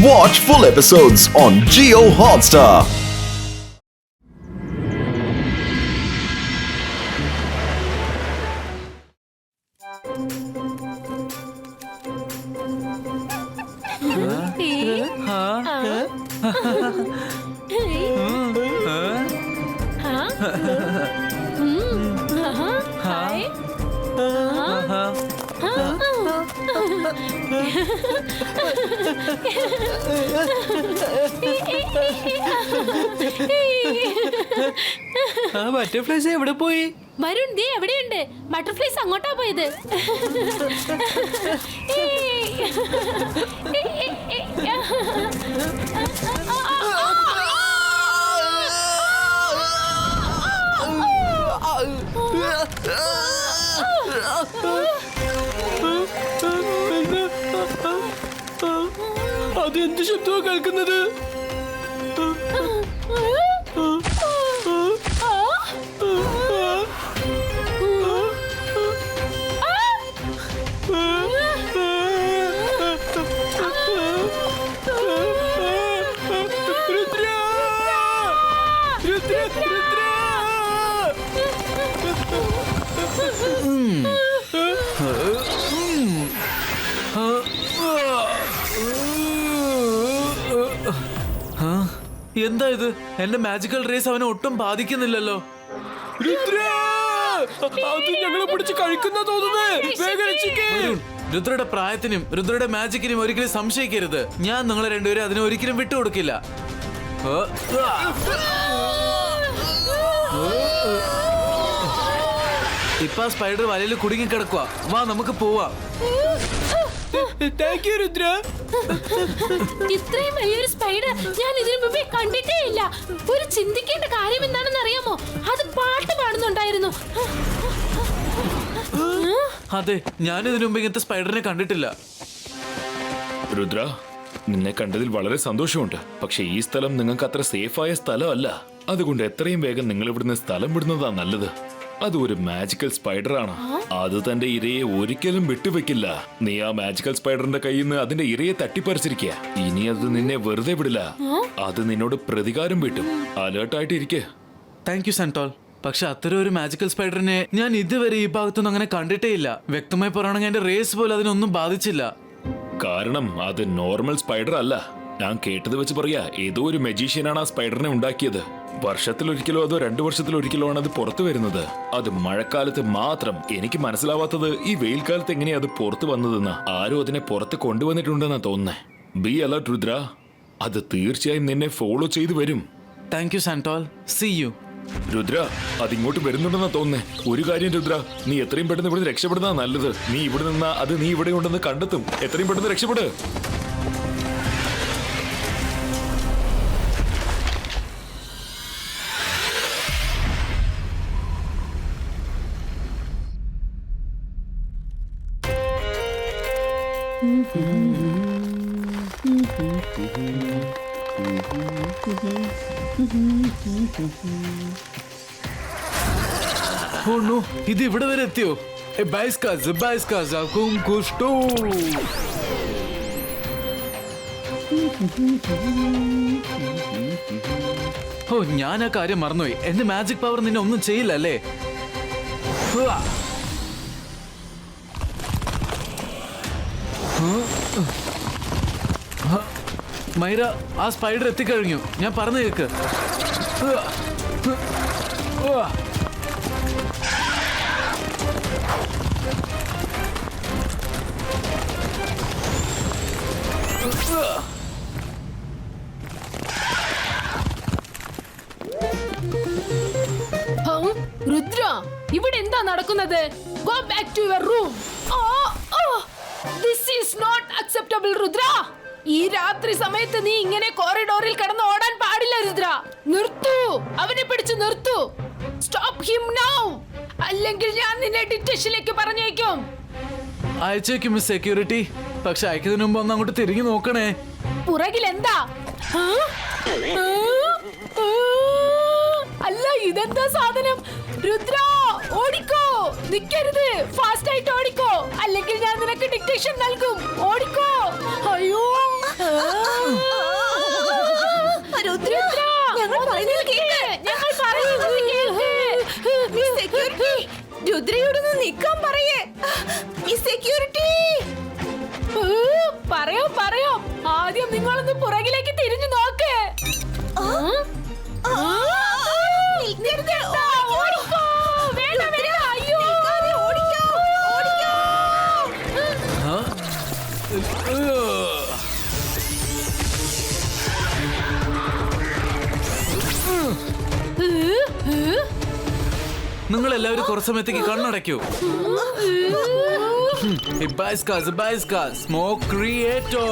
Watch full episodes on Jio Hotstar. Butterflies എവിടെ പോയി? വരുൺ ദേ എവിടെയുണ്ട്? ബട്ടർഫ്ലൈസ് അങ്ങോട്ടാ പോയത്. അതെന്ത് ശബ്ദമാണ് കേൾക്കുന്നത്? എന്താ ഇത്? എന്റെ മാജിക്കൽ റേസ് അവനെ ഒട്ടും ബാധിക്കുന്നില്ലല്ലോ. ഞങ്ങളെ പിടിച്ച് കഴിക്കുന്ന തോന്നുന്നു. രുദ്രയുടെ പ്രായത്തിനും രുദ്രയുടെ മാജിക്കിനും ഒരിക്കലും സംശയിക്കരുത്. ഞാൻ നിങ്ങളെ രണ്ടുപേരും അതിനെ ഒരിക്കലും വിട്ടുകൊടുക്കില്ല. ഇപ്പൊ സ്പൈഡർ വലയിൽ കുടുങ്ങി കിടക്കുക. വാ നമുക്ക് പോവാം. ഇത്രയും വലിയൊരു സ്പൈഡർ ഞാൻ ഇതിനു മുമ്പേ കണ്ടിട്ടേ ഇല്ല. ഒരു ചിന്തിക്കേണ്ട കാര്യം എന്താണെന്ന് അറിയാമോ? അത് പാട്ട് പാടുന്നുണ്ടായിരുന്നു. അതെ, ഞാൻ ഇതിനു മുമ്പ് ഇങ്ങനത്തെ സ്പൈഡറിനെ കണ്ടിട്ടില്ല. രുദ്ര, നിന്നെ കണ്ടതിൽ വളരെ സന്തോഷമുണ്ട്. പക്ഷെ ഈ സ്ഥലം നിങ്ങൾക്ക് അത്ര സേഫായ സ്ഥലമല്ല. അതുകൊണ്ട് എത്രയും വേഗം നിങ്ങൾ ഇവിടുന്ന് സ്ഥലം വിടുന്നതാ നല്ലത്. അത് ഒരു മാജിക്കൽ സ്പൈഡർ ആണ്. അത് തന്റെ ഇരയെ ഒരിക്കലും വിട്ടുവെക്കില്ല. നീ ആ മാജിക്കൽ സ്പൈഡറിന്റെ കയ്യിൽ നിന്ന് അതിന്റെ ഇരയെ തട്ടിപ്പറിച്ചിരിക്കുക. ഇനി അത് നിന്നെ വെറുതെ വിടില്ല. അത് നിന്നോട് പ്രതികാരം വീട്ടും. അലേർട്ടായിട്ട് ഇരിക്കുക. Thank you Centaur. പക്ഷെ അത്തരം ഒരു മാജിക്കൽ സ്പൈഡറിനെ ഞാൻ ഇതുവരെ ഈ ഭാഗത്തൊന്നും അങ്ങനെ കണ്ടിട്ടേ ഇല്ല. വ്യക്തമായി പറയുകയാണെങ്കിൽ എന്റെ റേസ് പോലും അതിനൊന്നും ബാധിച്ചില്ല. കാരണം അത് നോർമൽ സ്പൈഡർ അല്ല. ഞാൻ കേട്ടത് വെച്ച് പറയാ, ഏതോ ഒരു മജീഷ്യനാണ് ആ സ്പൈഡറിനെ ഉണ്ടാക്കിയത്. വർഷത്തിലൊരിക്കലോ അതോ 2 വർഷത്തിലൊരിക്കലോ ആണ് അത് പുറത്തു വരുന്നത്. അത് മഴക്കാലത്ത് മാത്രം. എനിക്ക് മനസ്സിലാവാത്തത് ഈ വെയിൽക്കാലത്ത് എങ്ങനെയാ അത് പുറത്തു വന്നതെന്ന്. ആരോ അതിനെ പുറത്ത് കൊണ്ടുവന്നിട്ടുണ്ടെന്നാ തോന്നുന്നേ. Be alert Rudra. അത് തീർച്ചയായും നിന്നെ ഫോളോ ചെയ്തു വരും. Thank you Centaur. See you. Rudra, അതിങ്ങോട്ട് വരുന്നുണ്ടെന്നാ തോന്നുന്നേ. ഒരു കാര്യം രുദ്ര, നീ എത്രയും പെട്ടെന്ന് ഇവിടുന്ന് രക്ഷപ്പെടുന്നതാ നല്ലത്. നീ ഇവിടെ നിന്നാ അത് നീ ഇവിടെ ഉണ്ടെന്ന് കണ്ടെത്തും. എത്രയും പെട്ടെന്ന് രക്ഷപ്പെട്. ഓ നോ, ഇത് ഇവിടെ വരെ എത്തിയോ? ഓ, ഞാൻ ആ കാര്യം മറന്നുപോയി. എന്റെ മാജിക് പവർ നിന്നെ ഒന്നും ചെയ്യില്ല അല്ലേ? മൈര, ആ സ്പൈഡർ എത്തിക്കഴിഞ്ഞു. ഞാൻ പറഞ്ഞു കേക്ക്. രുദ്ര, ഇവിടെ എന്താ നടക്കുന്നത്? Go back to your room. This is not acceptable, Rudra. ഈ രാത്രി സമയത്ത് നീ ഇങ്ങനെ കോറിഡോറിൽ കിടന്ന് ഓടാൻ പാടില്ല രുദ്ര. നിർത്തൂ, അവനെ പിടിച്ച് നിർത്തൂ. സ്റ്റോപ്പ് ഹിം നൗ, അല്ലെങ്കിൽ ഞാൻ നിന്നെ ഡിറ്റക്ഷനിലേക്ക് പറഞ്ഞേക്കും. അയച്ചേക്കും മിസ് സെക്യൂരിറ്റി. പക്ഷെ അയക്കുന്നതിന് മുമ്പ് ഒന്ന് അങ്ങോട്ട് തിരിഞ്ഞു നോക്കണേ. പുറകിൽ എന്താ? അല്ല, ഇതെന്താ സാധനം? രുദ്ര, ഓടിക്കോ, നിക്കരുത്. ഫാസ്റ്റ് ആയിട്ട് ഓടിക്കോ, അല്ലെങ്കിൽ ഞാൻ നിനക്ക് ഡിക്റ്റേഷൻ നൽകും. ഓടിക്കോ. അയ്യോ, പറയാം. ആദ്യം നിങ്ങളൊന്ന് പുറകിലേക്ക് തിരിഞ്ഞു നോക്ക്. നിർത്തണ്ട, ഓടിക്കോ. വേണ്ട, അയ്യോ. നിങ്ങൾ എല്ലാവരും കുറച്ച് സമയത്തേക്ക് കണ്ണടയ്ക്കൂ. Smoke creator.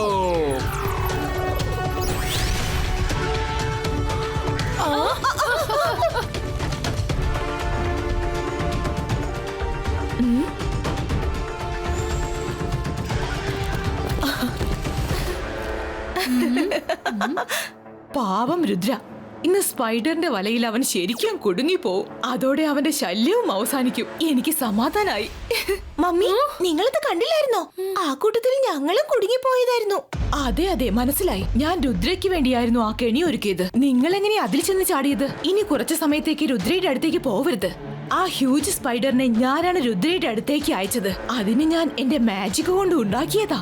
പാവം രുദ്ര, ഇന്ന് സ്പൈഡറിന്റെ വലയിൽ അവൻ ശരിക്കും കുടുങ്ങിപ്പോവും. അതോടെ അവന്റെ ശല്യവും അവസാനിക്കും. എനിക്ക് സമാധാനായി. മമ്മി, നിങ്ങളിത് കണ്ടില്ലായിരുന്നോ? ആ കൂട്ടത്തിൽ ഞങ്ങളും കുടുങ്ങിപ്പോയതായിരുന്നു. അതെ, മനസ്സിലായി. ഞാൻ രുദ്രയ്ക്ക് വേണ്ടിയായിരുന്നു ആ കെണി ഒരുക്കിയത്. നിങ്ങൾ എങ്ങനെ അതിൽ ചെന്ന് ചാടിയത്? ഇനി കുറച്ചു സമയത്തേക്ക് രുദ്രയുടെ അടുത്തേക്ക് പോവരുത്. ആ ഹ്യൂജ് സ്പൈഡറിനെ ഞാനാണ് രുദ്രയുടെ അടുത്തേക്ക് അയച്ചത്. അതിന് ഞാൻ എന്റെ മാജിക് കൊണ്ട് ഉണ്ടാക്കിയതാ.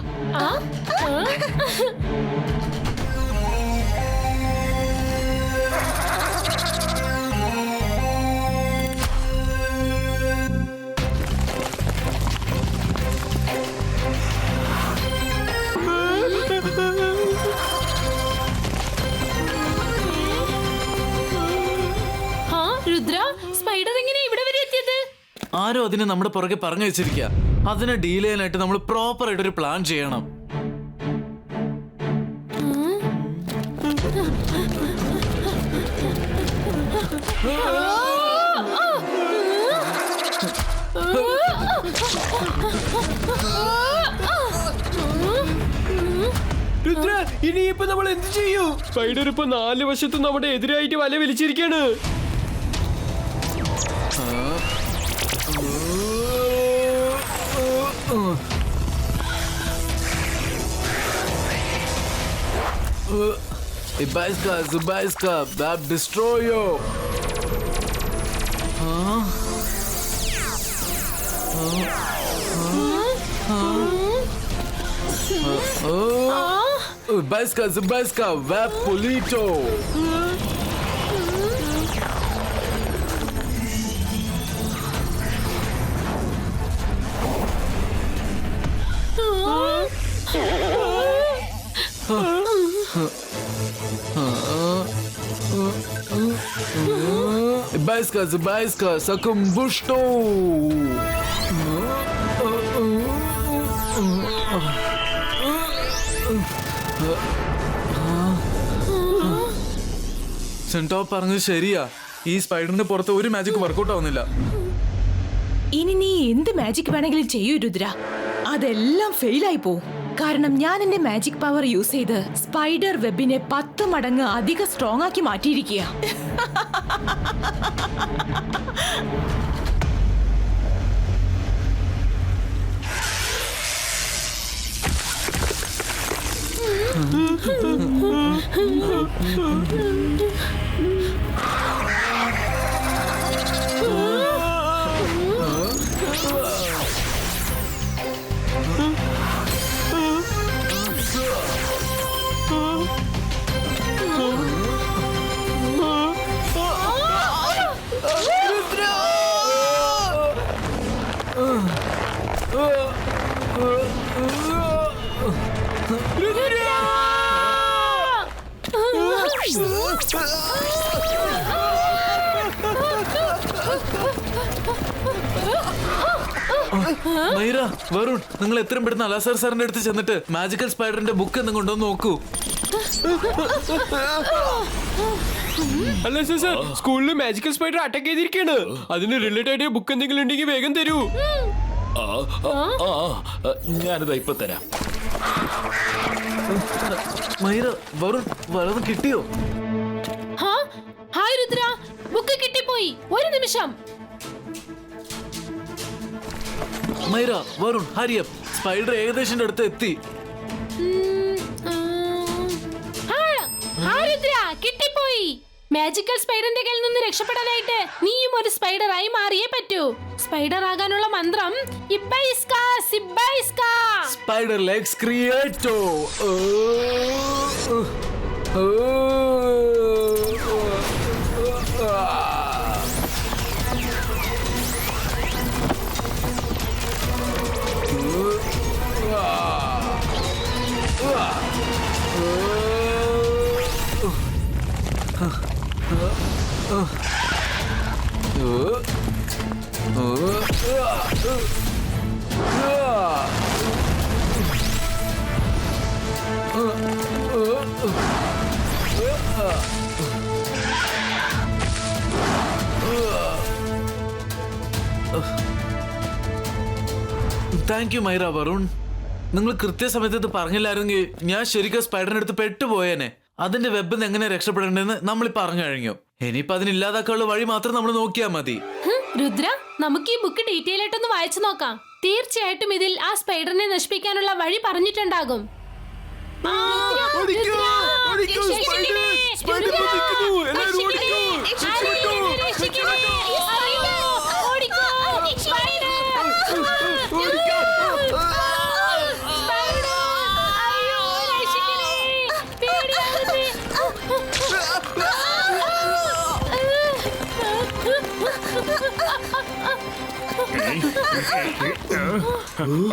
രുദ്ര, സ്പൈഡർ എങ്ങനെ ഇവിടെ വരെ എത്തിയത്? ആരോ അതിനെ നമ്മുടെ പുറകെ പറഞ്ഞു വെച്ചിരിക്കുക. അതിനെ ഡീൽ ചെയ്യാനായിട്ട് നമ്മൾ പ്രോപ്പർ ആയിട്ട് ഒരു പ്ലാൻ ചെയ്യണം. രുദ്ര, ഇനിയിപ്പോ നമ്മൾ എന്ത് ചെയ്യും? സ്പൈഡർ ഇപ്പൊ 4 വശത്തും നമ്മുടെ എതിരായിട്ട് വല വലിച്ചിരിക്കാണ്. Zubaiska, Bab Destroyer. Zubaiska, Vap Polito. Zubaiska, Sakumbushto. സെന്റോ പറഞ്ഞത് ശരിയാ. ഈ സ്പൈഡറിന്റെ പുറത്ത് ഒരു മാജിക് വർക്കൗട്ട് ആവുന്നില്ല. ഇനി നീ എന്ത് മാജിക് വേണമെങ്കിലും ചെയ്യൂ രുദ്ര, അതെല്ലാം ഫെയിലായി പോവും. കാരണം ഞാൻ എന്റെ മാജിക് പവർ യൂസ് ചെയ്ത് സ്പൈഡർ വെബിനെ 10 മടങ്ങ് അധികം സ്ട്രോങ് ആക്കി മാറ്റിയിരിക്കുക. മൈര, വരുൺ, നിങ്ങൾ എത്രയും പെട്ടെന്ന് അലാസർ സാറിന്റെ അടുത്ത് ചെന്നിട്ട് മാജിക്കൽ സ്പൈഡറിന്റെ ബുക്ക് എന്തും കൊണ്ടുവന്ന് നോക്കൂ. അല്ല സാർ, സ്കൂളിൽ മാജിക്കൽ സ്പൈഡർ അറ്റാക്ക് ചെയ്തിരിക്കാണ്. അതിന് റിലേറ്റഡ് ആയിട്ട് ബുക്ക് എന്തെങ്കിലും ഉണ്ടെങ്കിൽ വേഗം തരൂ. ഞാനിതാ ഇപ്പൊ തരാം. മൈര, വരുൺ, വല്ലതും കിട്ടിയോ? ഹായ് രുദ്ര, ബുക്ക് കിട്ടിപ്പോയി. ഒരു നിമിഷം. മൈര, വരുൺ, ഹരിയപ്പ്, സ്പൈഡർ ഏകദേശം അടുത്ത് എത്തി. രുദ്ര, കിട്ടിപ്പോയി. മാജിക്കൽ സ്പൈഡറിന്റെ കയ്യിൽ നിന്ന് രക്ഷപ്പെടാനായിട്ട് നീയും ഒരു സ്പൈഡറായി മാറിയേ പറ്റൂ. സ്പൈഡർ ആകാനുള്ള മന്ത്രം ഇബൈസ്ക സിബൈസ്ക. സ്പൈഡർ ലെഗ്സ് ക്രിയേറ്റോ. Thank you Myra Varun. നിങ്ങൾ കൃത്യസമയത്ത് ഇത് പറഞ്ഞില്ലായിരുന്നെങ്കിൽ ഞാൻ ശരിക്കും സ്പൈഡറിന്റെ അടുത്ത് പെട്ടുപോയേനെ. അതിന്റെ വെബിൽ നിന്ന് എങ്ങനെ രക്ഷപ്പെടേണ്ടതെന്ന് നമ്മൾ പറഞ്ഞു കഴിഞ്ഞു. ഇനിയിപ്പോ അതിനില്ലാതാക്കാനുള്ള വഴി മാത്രം നമ്മൾ നോക്കിയാൽ മതി. രുദ്ര, നമുക്ക് ഈ ബുക്ക് ഡീറ്റെയിൽ ആയിട്ടൊന്ന് വായിച്ചു നോക്കാം. തീർച്ചയായിട്ടും ഇതിൽ ആ സ്പൈഡറിനെ നശിപ്പിക്കാനുള്ള വഴി പറഞ്ഞിട്ടുണ്ടാകും.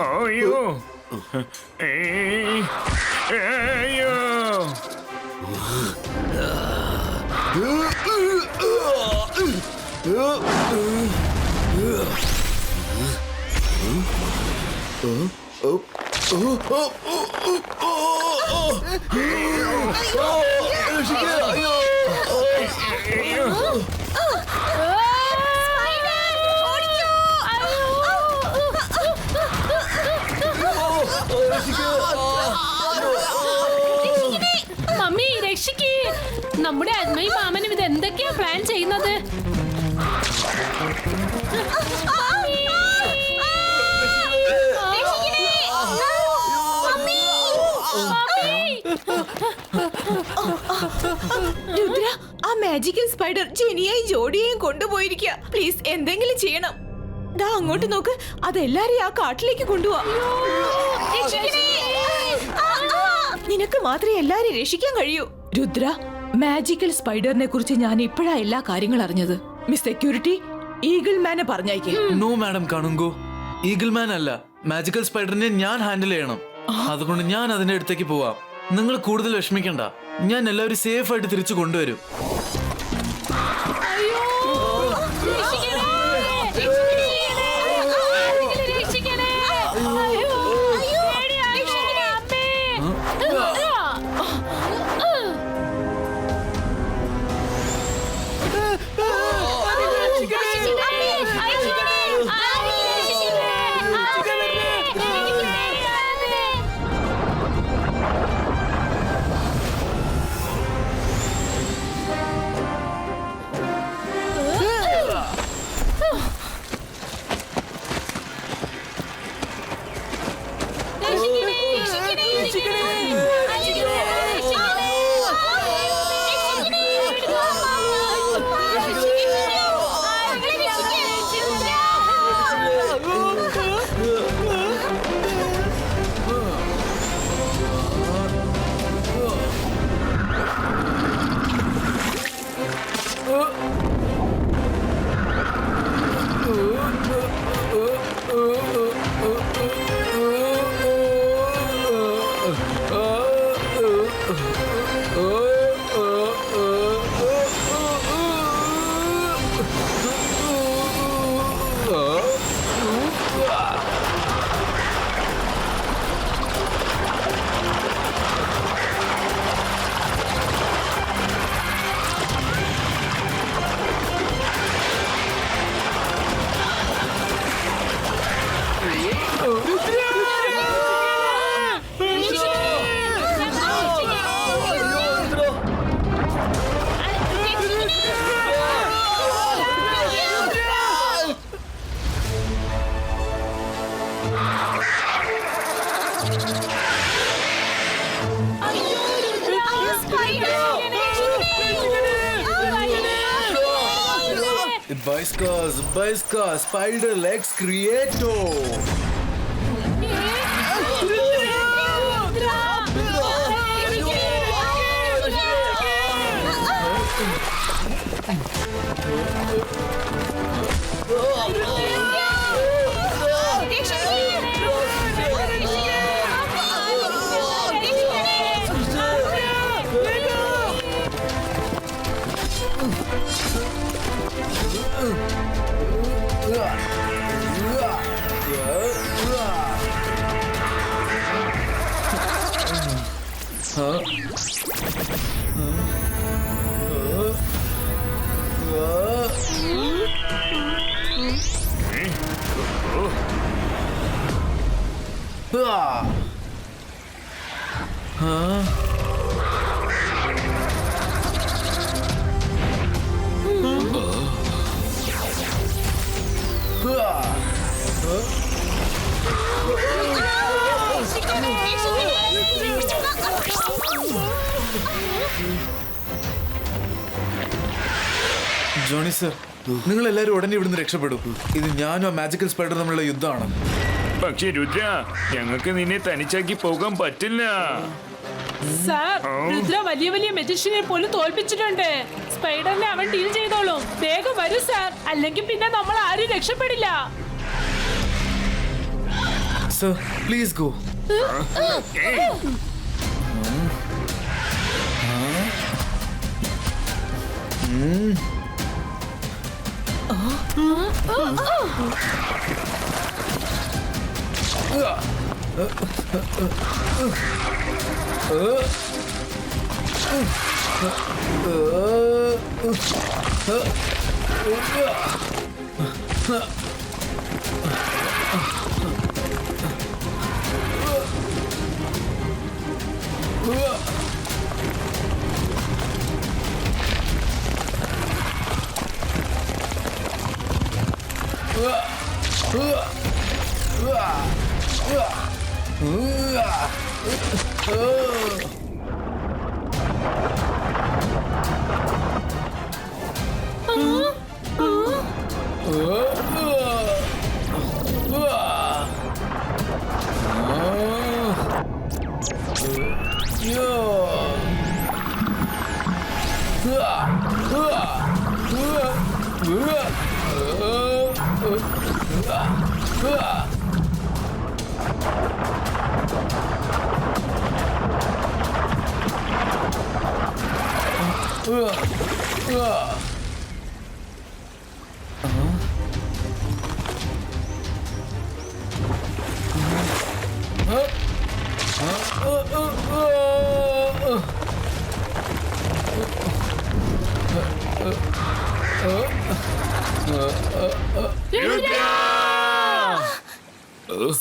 അയ്യോ അയ്യോ മമ്മി രക്ഷിക്ക്. നമ്മുടെ അമ്മയും മാമനും ഇത് എന്തൊക്കെയാ പ്ലാൻ ചെയ്യുന്നത്? രുദ്ര, ആ മാജിക്കൽ സ്പൈഡർ ജെനിയെയും ജോഡിയെയും കൊണ്ടുപോയിരിക്കുക. പ്ലീസ് എന്തെങ്കിലും ചെയ്യണം. ദാ അങ്ങോട്ട് നോക്ക്, അതെല്ലാരെയും ആ കാട്ടിലേക്ക് കൊണ്ടുപോവാ. നിനക്ക് മാത്രമേ എല്ലാരെയും രക്ഷിക്കാൻ കഴിയൂ. രുദ്ര, മാജിക്കൽ സ്പൈഡറിനെ കുറിച്ച് ഞാൻ ഇപ്പോഴാ എല്ലാ കാര്യങ്ങളും അറിഞ്ഞത്. മിസ് സെക്യൂരിറ്റി, ഈഗിൾ മാനെ പറഞ്ഞയക്കേ. നോ മാഡം കണുങ്കോ, ഈഗിൾ മാൻ അല്ല, മാജിക്കൽ സ്പൈഡറിനെ ഞാൻ ഹാൻഡിൽ ചെയ്യണം. അതുകൊണ്ട് ഞാൻ അതിന്റെ അടുത്തേക്ക് പോവാം. നിങ്ങൾ കൂടുതൽ വിഷമിക്കണ്ട, ഞാൻ എല്ലാവരും സേഫ് ആയിട്ട് തിരിച്ചു കൊണ്ടുവരും. Spider Legs Creator. Johnny sir, നിങ്ങൾ എല്ലാവരും ഉടനെ ഇവിടുന്ന് രക്ഷപ്പെടും. ഇത് ഞാനും ആ മാജിക്കൽ സ്പൈഡർ തമ്മിലുള്ള യുദ്ധമാണ്. പക്ഷേ രുദ്ര, ഞങ്ങൾക്ക് നിന്നെ തനിച്ചാക്കി പോകാൻ പറ്റില്ല. സാർ, രുദ്ര വലിയ വലിയ മെജിഷ്യനെ പോലും തോൽപ്പിച്ചിട്ടുണ്ട്. സ്പൈഡറിനെ അവൻ ഡീൽ ചെയ്തോളും. വേഗം വരൂ സാർ, അല്ലെങ്കിൽ പിന്നെ നമ്മൾ ആരും രക്ഷപ്പെടില്ല. Sir, please go.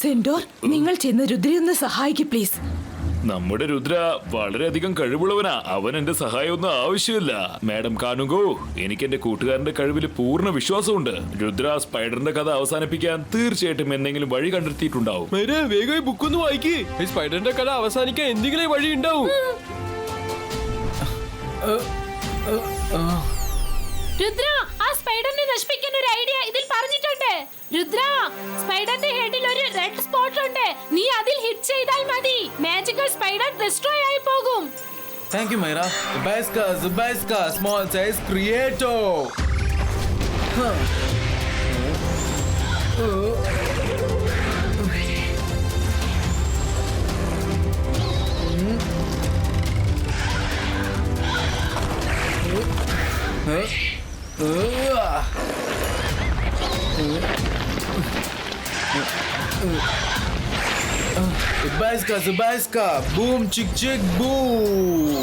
സെന്റോർ, നിങ്ങൾ ചെന്ന് രുദ്രയെ ഒന്ന് സഹായിക്ക് പ്ലീസ്. നമ്മുടെ രുദ്ര വളരെയധികം കഴിവുള്ളവനാ. അവൻ എന്റെ സഹായമൊന്നും ആവശ്യമില്ല. മാഡം കാണുകോ, എനിക്ക് എന്റെ കൂട്ടുകാരന്റെ കഴിവിൽ പൂർണ്ണ വിശ്വാസമുണ്ട്. രുദ്ര സ്പൈഡറിന്റെ കഥ അവസാനിപ്പിക്കാൻ തീർച്ചയായിട്ടും എന്തെങ്കിലും വഴി കണ്ടെത്തിയിട്ടുണ്ടാവും. വേഗം ബുക്കൊന്ന് വായിക്ക്. സ്പൈഡറിന്റെ കഥ അവസാനിക്കാൻ എന്തെങ്കിലും വഴി ഉണ്ടാവും. രുദ്ര, ആ സ്പൈഡറിനെ നശിപ്പിക്കാൻ ഒരു ഐഡിയ ഇതിൽ പറഞ്ഞിട്ടുണ്ട്. രുദ്ര, സ്പൈഡറിന്റെ ഹെഡിൽ ഒരു റെഡ് സ്പോട്ട് ഉണ്ട്. നീ അതിൽ ഹിറ്റ് ചെയ്താൽ മതി. മാജിക്കൽ സ്പൈഡർ ഡിസ്ട്രോയ് ആയി പോകും. Thank you Myra. Zubaiska, small size creator. Zubaiska, boom, chick, boom.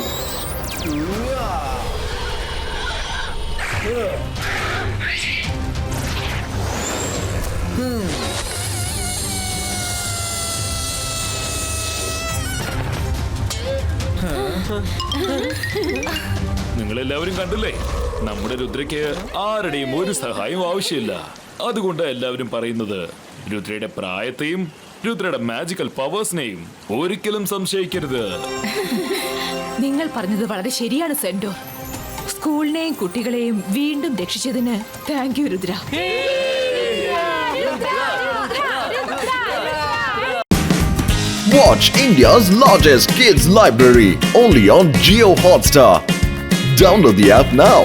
നിങ്ങളെല്ലാവരും കണ്ടില്ലേ, നമ്മുടെ രുദ്രയ്ക്ക് ആരുടെയും ഒരു സഹായം ആവശ്യമില്ല. അതുകൊണ്ട് എല്ലാവരും പറയുന്നത്, രുദ്രയുടെ പ്രായത്തെയും രുദ്രയുടെ മാജിക്കൽ പവേഴ്സിനെയും ഒരിക്കലും സംശയിക്കരുത്. നിങ്ങൾ പറഞ്ഞത് വളരെ ശരിയാണ് സെന്റോർ. സ്കൂളിനെയും കുട്ടികളെയും വീണ്ടും രക്ഷിച്ചതിന് thank you Rudra. Watch India's largest kids library only on Jio Hotstar. Download the app now.